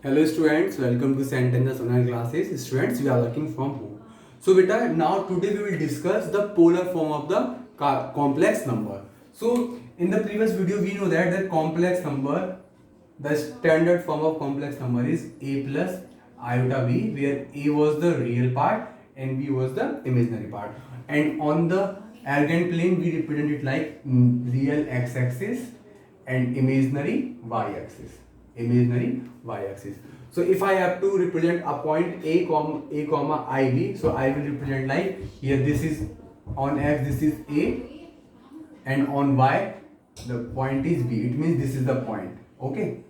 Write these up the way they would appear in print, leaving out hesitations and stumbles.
Hello students, welcome to St. Anna's online classes. Students, we are working from home. So beta, now today we will discuss the polar form of the complex number. So in the previous video we know that the complex number, the standard form of complex number is a plus iota b, where a was the real part and b was the imaginary part. And on the Argand plane we represent it like real x-axis and imaginary y-axis. So if I have to represent a point a comma ib, so I will represent like here, this is on x, this is a, and on y the point is b. It means this is the point. Okay,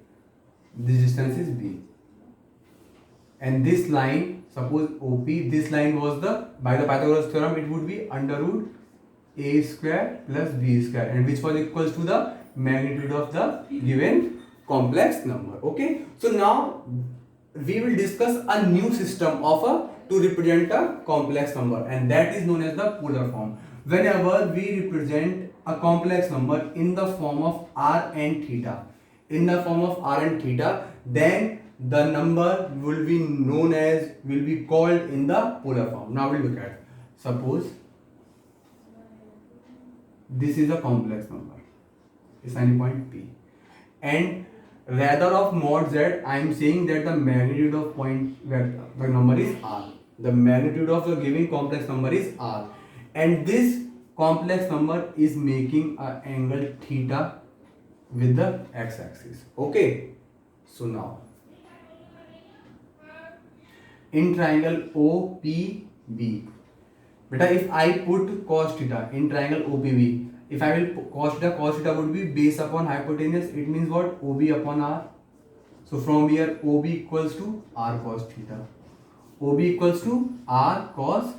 this distance is b, and this line, suppose OP, this line was the, by the Pythagoras theorem, it would be under root a square plus b square, and which was equals to the magnitude of the given complex number. Okay, so now we will discuss a new system of a to represent a complex number, and that is known as the polar form. Whenever we represent a complex number in the form of r and theta, then the number will be called in the polar form. Now we look at, suppose this is a complex number, assigning point p, and rather of mod z, I am saying that the magnitude of point where the number is r. The magnitude of the given complex number is r, and this complex number is making an angle theta with the x-axis. Okay, so now in triangle OPB, beta, if I put cos theta in triangle OPB, if I will put cos theta would be base upon hypotenuse. It means what? OB upon r. So from here OB equals to r cos theta. OB equals to r cos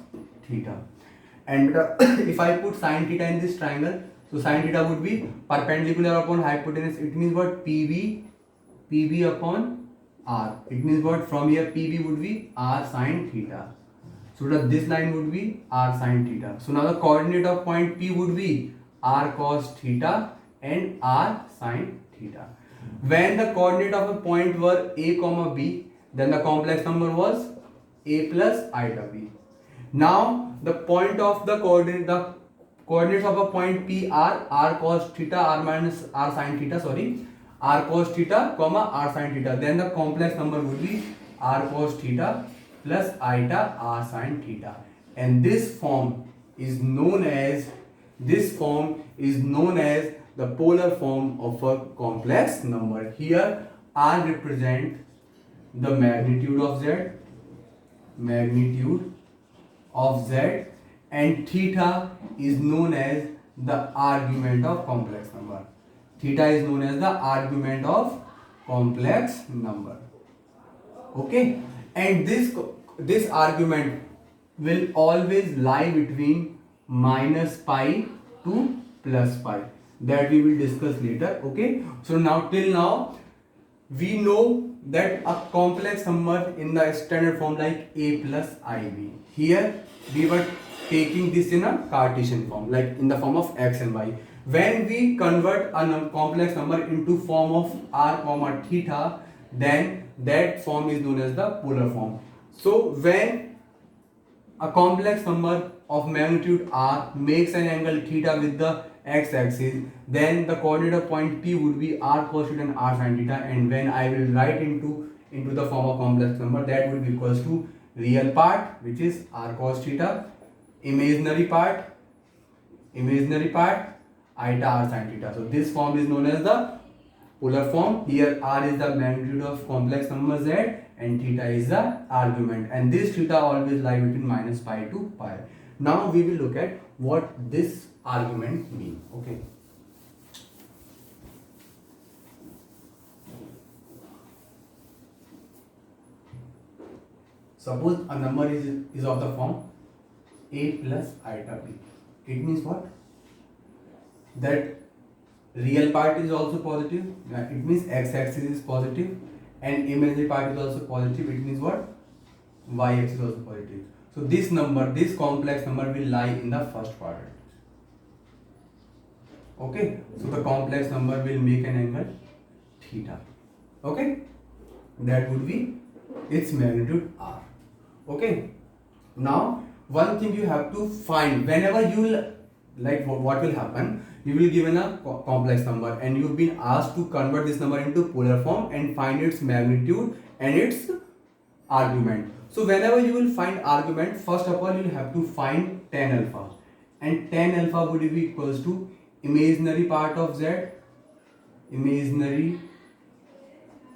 theta. And if I put sin theta in this triangle, so sin theta would be perpendicular upon hypotenuse. It means what? PB upon r. It means what? From here PB would be r sin theta. So this line would be r sin theta. So now the coordinate of point P would be r cos theta and r sin theta. When the coordinate of a point were a comma b, then the complex number was a plus iota b. Now the point of the coordinates of a point P are r cos theta, r minus r sin theta, r cos theta comma r sin theta. Then the complex number would be r cos theta plus iota r sin theta, and this form is known as the polar form of a complex number. Here r represent the magnitude of z, and theta is known as the argument of complex number. Okay, and this argument will always lie between minus pi to plus pi, that we will discuss later. Okay, so now till now we know that a complex number in the standard form like a plus ib. Here we were taking this in a Cartesian form, like in the form of x and y. When we convert a complex number into form of r comma theta, then that form is known as the polar form. So when a complex number of magnitude r makes an angle theta with the x-axis, then the coordinate of point P would be r cos theta and r sin theta, and when I will write into the form of complex number, that will be equals to real part, which is r cos theta, imaginary part iota r sin theta. So this form is known as the polar form. Here r is the magnitude of complex number z and theta is the argument, and this theta always lie between minus pi to pi. Now we will look at what this argument means. Okay, suppose a number is of the form a plus iota b. It means what? That real part is also positive. It means x-axis is positive, and imaginary part is also positive. It means what? Y-axis is also positive. So this complex number will lie in the first quadrant. Okay, so the complex number will make an angle theta. Okay, that would be its magnitude r. Okay. Now one thing you have to find whenever you will, like what will happen, you will given a complex number and you've been asked to convert this number into polar form and find its magnitude and its argument. So whenever you will find argument, first of all you will have to find tan alpha, and tan alpha would be equals to imaginary part of z, imaginary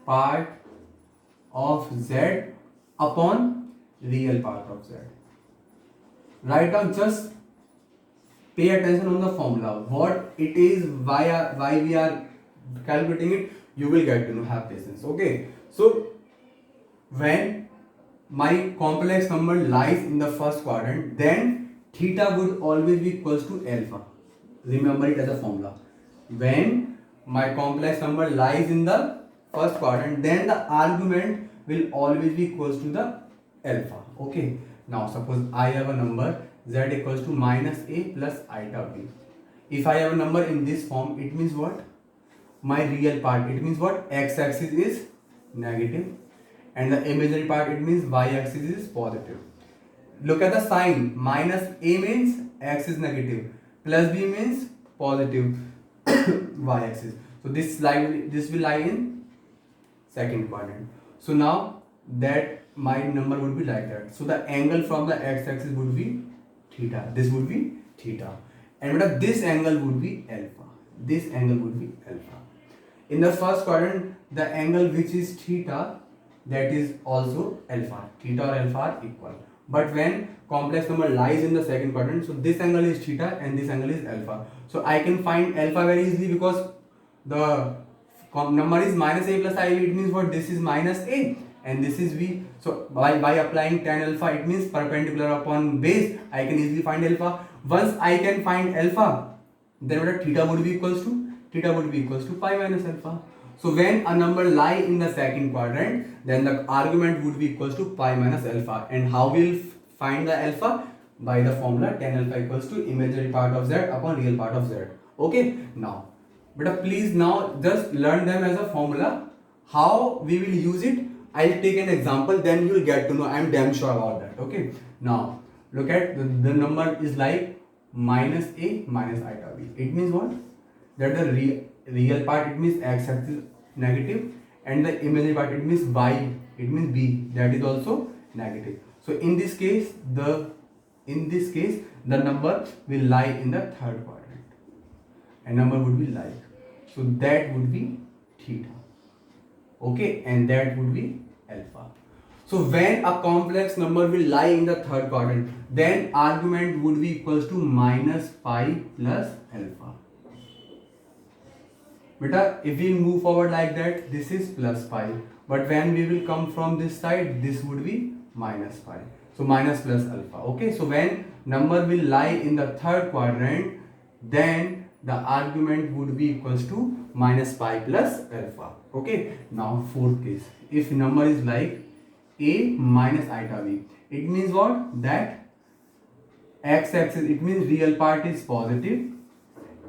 part of z upon real part of z. Right now just pay attention on the formula, what it is, why we are calculating it, you will get to know, have patience. Okay, so when my complex number lies in the first quadrant, then theta would always be equals to alpha. Remember it as a formula. When my complex number lies in the first quadrant, then the argument will always be equals to the alpha. Okay, now suppose I have a number z equals to minus a plus iota b. If I have a number in this form, it means what? My real part, it means what? X axis is negative and the imaginary part, it means y axis is positive. Look at the sign, minus a means x is negative, plus b means positive y axis. So this will lie in second quadrant. So now that my number would be like that. So the angle from the x axis would be theta. This would be theta. And this angle would be alpha. This angle would be alpha. In the first quadrant, the angle which is theta, that is also alpha. Theta or alpha are equal. But when complex number lies in the second quadrant, so this angle is theta and this angle is alpha. So I can find alpha very easily because the number is minus a plus ib. It means what? This is minus a and this is b. So by applying tan alpha, it means perpendicular upon base, I can easily find alpha. Once I can find alpha, then what theta would be equals to? Theta would be equals to pi minus alpha. So when a number lie in the second quadrant, then the argument would be equals to pi minus alpha. And how we'll find the alpha? By the formula tan alpha equals to imaginary part of z upon real part of z. Okay, now but please now just learn them as a formula. How we will use it, I'll take an example, then you will get to know. I'm damn sure about that. Okay, now look at the number is like minus a minus iota b. It means what? That the real part, it means x axis negative, and the imaginary part, it means y, it means b, that is also negative. So in this case the number will lie in the third quadrant and number would be like, so that would be theta. Okay, and that would be alpha. So when a complex number will lie in the third quadrant, then argument would be equals to minus pi plus alpha. Beta, if we move forward like that, this is plus pi. But when we will come from this side, this would be minus pi. So minus plus alpha. Okay, so when number will lie in the third quadrant, then the argument would be equals to minus pi plus alpha. Okay, now fourth case. If number is like a minus iota b, it means what? That x axis, it means real part is positive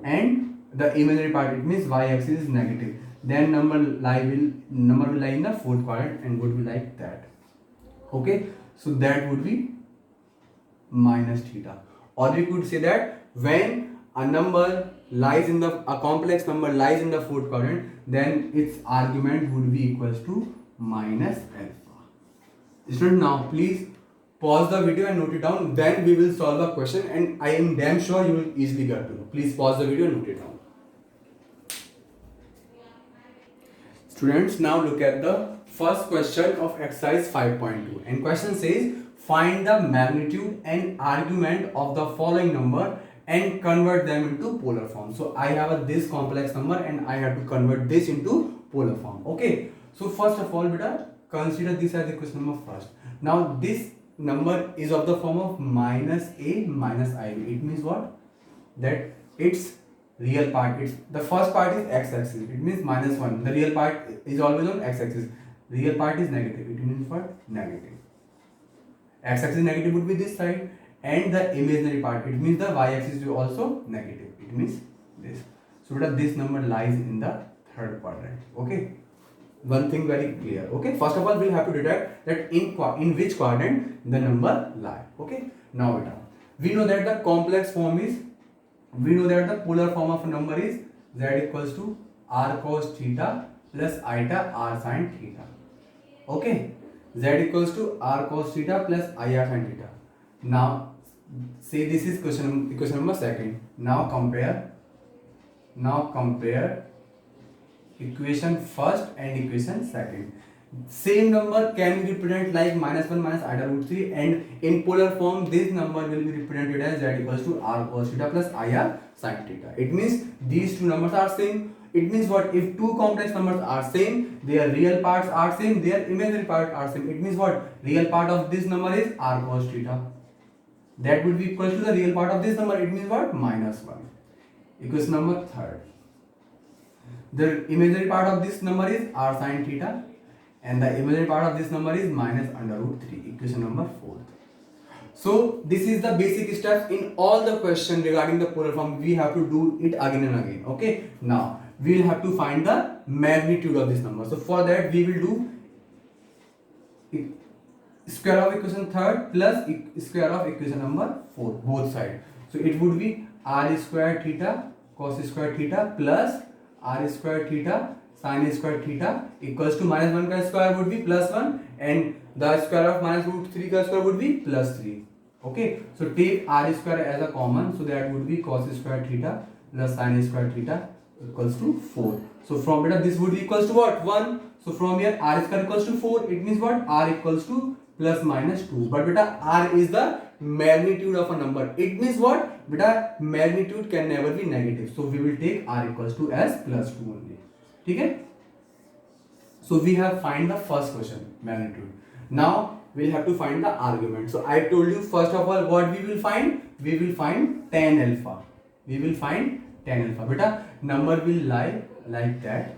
and the imaginary part, it means y axis is negative. Then number will lie in the fourth quadrant and would be like that. Okay, so that would be minus theta. Or we could say that when a number lies in a complex number lies in the fourth quadrant, then its argument would be equals to minus alpha. Student, now please pause the video and note it down. Then we will solve a question, and I am damn sure you will easily get to know. Please pause the video and note it down. Students, now look at the first question of exercise 5.2, and question says find the magnitude and argument of the following number and convert them into polar form. So I have this complex number and I have to convert this into polar form. Okay, so first of all, beta, consider this as equation number first. Now this number is of the form of minus a minus ib. It means what? That its real part, the first part is x axis, it means minus 1. The real part is always on x axis. Real part is negative, it means what? Negative. X axis negative would be this side, and the imaginary part, it means the y axis is also negative, it means this. So this number lies in the third quadrant. Okay, one thing very clear. Okay, first of all we'll have to detect that in which quadrant the number lie. Okay, now we know that the complex form is, we know that the polar form of a number is z equals to r cos theta plus eta r sin theta. Okay, z equals to r cos theta plus I r sin theta. Now say this is equation number second. Now compare equation first and equation second. Same number can be represented like -1 minus I root 3, and in polar form this number will be represented as z equals to r cos theta plus I r sin theta. It means these two numbers are same. It means what? If two complex numbers are same, their real parts are same, their imaginary parts are same. It means what? Real part of this number is r cos theta. That would be equal to the real part of this number. It means what? -1. Equation number third. The imaginary part of this number is r sin theta, and the imaginary part of this number is minus under root 3. Equation number 4. So this is the basic steps in all the question regarding the polar form. We have to do it again and again. Okay, now we will have to find the magnitude of this number. So for that we will do square of equation third plus square of equation number 4, both sides. So it would be r square theta cos square theta plus r square theta sin square theta equals to -1 का square would be +1, and the square of minus root 3 का square would be +3. Okay, so take r square as a common, so that would be cos square theta plus sin square theta equals to 4. So from beta this would be equals to what? 1. So from here r square equals to 4. It means what? R equals to plus minus 2. But beta r is the magnitude of a number. It means what? Beta magnitude can never be negative. So we will take r equals to as plus 2 only. Okay? So we have find the first question, magnitude. Now we'll have to find the argument. So I told you first of all what we will find. We will find tan alpha. We will find tan alpha. Beta number will lie like that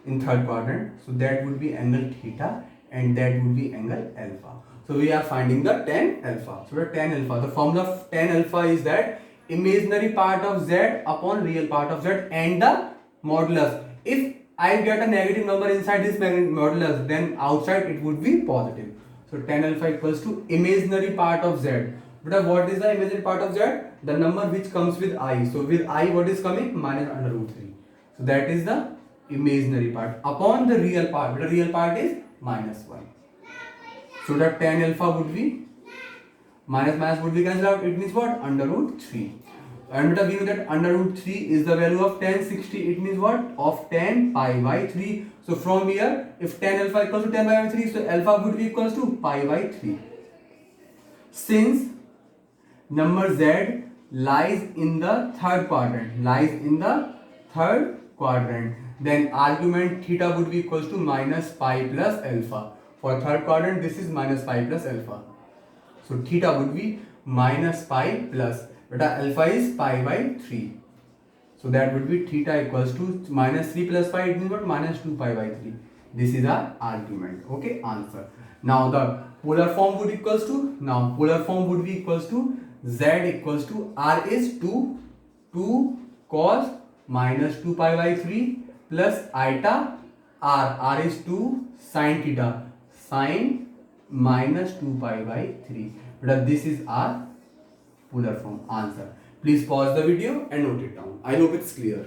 in third quadrant. So that would be angle theta, and that would be angle alpha. So we are finding the tan alpha. So the tan alpha, the formula of tan alpha is that imaginary part of z upon real part of z and the modulus. If I get a negative number inside this modulus, then outside it would be positive. So tan alpha equals to imaginary part of z. But what is the imaginary part of z? The number which comes with I. So with I what is coming? Minus under root 3. So that is the imaginary part upon the real part. The real part is -1. So that tan alpha would be minus would be cancelled out. It means what? Under root 3. And we know that under root 3 is the value of tan 60. It means what? Of tan pi by 3. So from here, if tan alpha equals to tan pi by 3, so alpha would be equals to pi by 3. Since number z lies in the third quadrant, then argument theta would be equals to minus pi plus alpha. For third quadrant, this is minus pi plus alpha. So theta would be minus pi plus, beta alpha is pi by 3. So that would be theta equals to minus 3 plus pi. It means what? Minus 2 pi by 3. This is our argument. Okay, answer. Now the polar form would equals to z equals to r is 2 cos minus 2 pi by 3 plus eta r is 2 sin theta sin minus 2 pi by 3. But this is our polar form answer. Please pause the video and note it down. I hope it's clear.